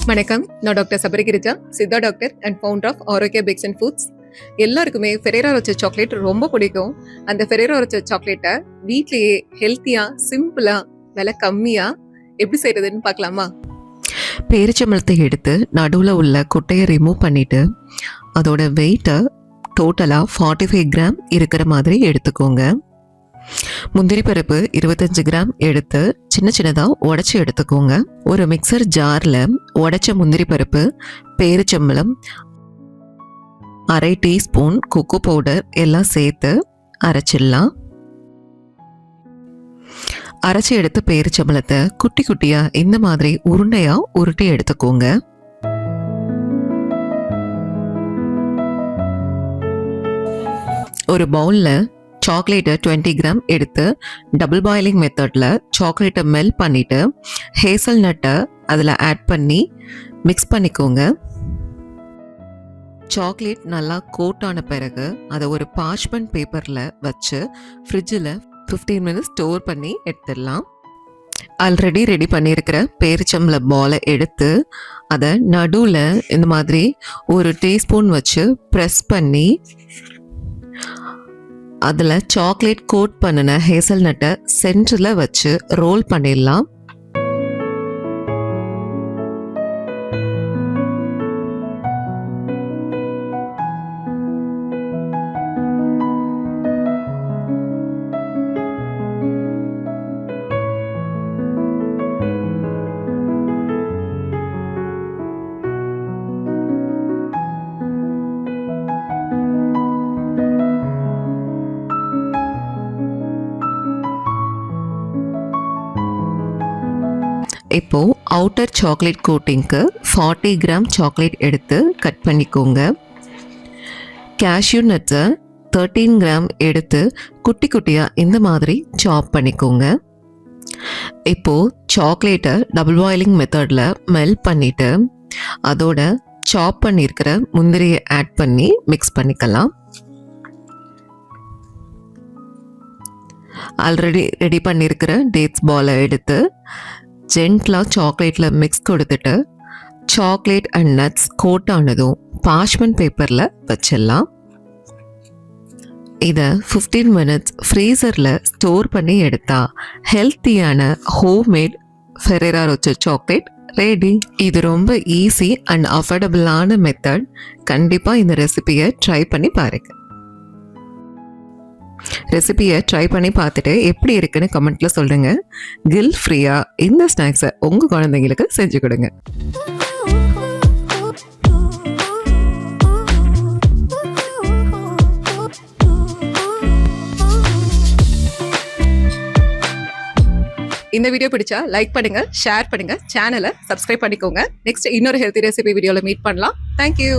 வணக்கம். நான் doctor Sabarigirija, Siddha doctor and founder of Arogya packs and foods. எல்லாருக்குமே ஃபெரேரா ரோச்சர் சாக்லேட் ரொம்ப பிடிக்கும். அந்த ஃபெரேரா ரோச்சர் சாக்லேட்டை வீட்லேயே ஹெல்த்தியாக, சிம்பிளாக, விலை கம்மியாக எப்படி செய்கிறதுன்னு பார்க்கலாமா? பேரிச்சம்பழத்தை எடுத்து நடுவில் உள்ள குட்டையை ரிமூவ் பண்ணிவிட்டு அதோட வெயிட்டை டோட்டலாக 45 கிராம் இருக்கிற மாதிரி எடுத்துக்கோங்க. முந்திரி பருப்பு 25 கிராம் எடுத்து சின்ன சின்னதாக உடச்சி எடுத்துக்கோங்க. ஒரு மிக்சர் ஜாரில் உடைச்ச முந்திரி பருப்பு, பேரிச்சம்பழம், 1/2 டீஸ்பூன் கொக்கோ பவுடர் எல்லாம் சேர்த்து அரைச்சிடலாம். அரைச்சி எடுத்த பேரிச்சம்பழத்தை குட்டி குட்டியாக இந்த மாதிரி உருண்டையாக உருட்டி எடுத்துக்கோங்க. ஒரு பவுலில் சாக்லேட்டை 20 கிராம் எடுத்து டபுள் பாயிலிங் மெத்தடில் சாக்லேட்டை மெல்ட் பண்ணிவிட்டு ஹேசல் நட்டை அதில் ஆட் பண்ணி மிக்ஸ் பண்ணிக்கோங்க. சாக்லேட் நல்லா கோட் ஆன பிறகு அதை ஒரு பார்ச்மெண்ட் பேப்பரில் வச்சு ஃப்ரிட்ஜில் 15 மினிட்ஸ் ஸ்டோர் பண்ணி எடுத்துடலாம். ஆல்ரெடி ரெடி பண்ணியிருக்கிற பேரிச்சம்பழ பாலை எடுத்து அதை நடுவில் இந்த மாதிரி ஒரு டீஸ்பூன் வச்சு ப்ரெஸ் பண்ணி அதில் சாக்லேட் கோட் பண்ணின ஹேசல் நட்டை சென்டரில் வச்சு ரோல் பண்ணிடலாம். இப்போ அவுட்டர் சாக்லேட் கோட்டிங்க்கு 40 கிராம் சாக்லேட் எடுத்து கட் பண்ணிக்கோங்க. கேஷ்யூ நட்ஸை 13 கிராம் எடுத்து குட்டி குட்டியாக இந்த மாதிரி சாப் பண்ணிக்கோங்க. இப்போது சாக்லேட்டை டபுள் பாயிலிங் மெத்தடில் மெல்ட் பண்ணிவிட்டு அதோட சாப் பண்ணியிருக்கிற முந்திரியை ஆட் பண்ணி மிக்ஸ் பண்ணிக்கலாம். ஆல்ரெடி ரெடி பண்ணியிருக்கிற டேட்ஸ் பாலை எடுத்து ஜென்ட்லாக சாக்லேட்டில் மிக்ஸ் கொடுத்துட்டு சாக்லேட் அண்ட் நட்ஸ் கோட் ஆனதும் பார்ச்மெண்ட் பேப்பரில் வச்சிடலாம். இதை 15 மினிட்ஸ் ஃப்ரீசரில் ஸ்டோர் பண்ணி எடுத்தால் ஹெல்த்தியான homemade Ferreira Rocher chocolate ready. இது ரொம்ப ஈஸி அண்ட் அஃபோர்டபுளான மெத்தட். கண்டிப்பாக இந்த ரெசிபியை ட்ரை பண்ணி பாருங்கள். ரெசிபியை ட்ரை பண்ணி பார்த்துட்டு எப்படி இருக்குன்னு கமெண்ட்டில் சொல்லுங்கள். கில் ஃப்ரீயாக இந்த ஸ்நாக்ஸை உங்கள் குழந்தைங்களுக்கு செஞ்சு கொடுங்க. இந்த வீடியோ பிடிச்சா லைக் பண்ணுங்க, ஷேர் பண்ணுங்க, சேனலை சப்ஸ்கிரைப் பண்ணிக்கோங்க. நெக்ஸ்ட் இன்னொரு ஹெல்த்தி ரெசிபி வீடியோவில் மீட் பண்ணலாம். தேங்க்யூ.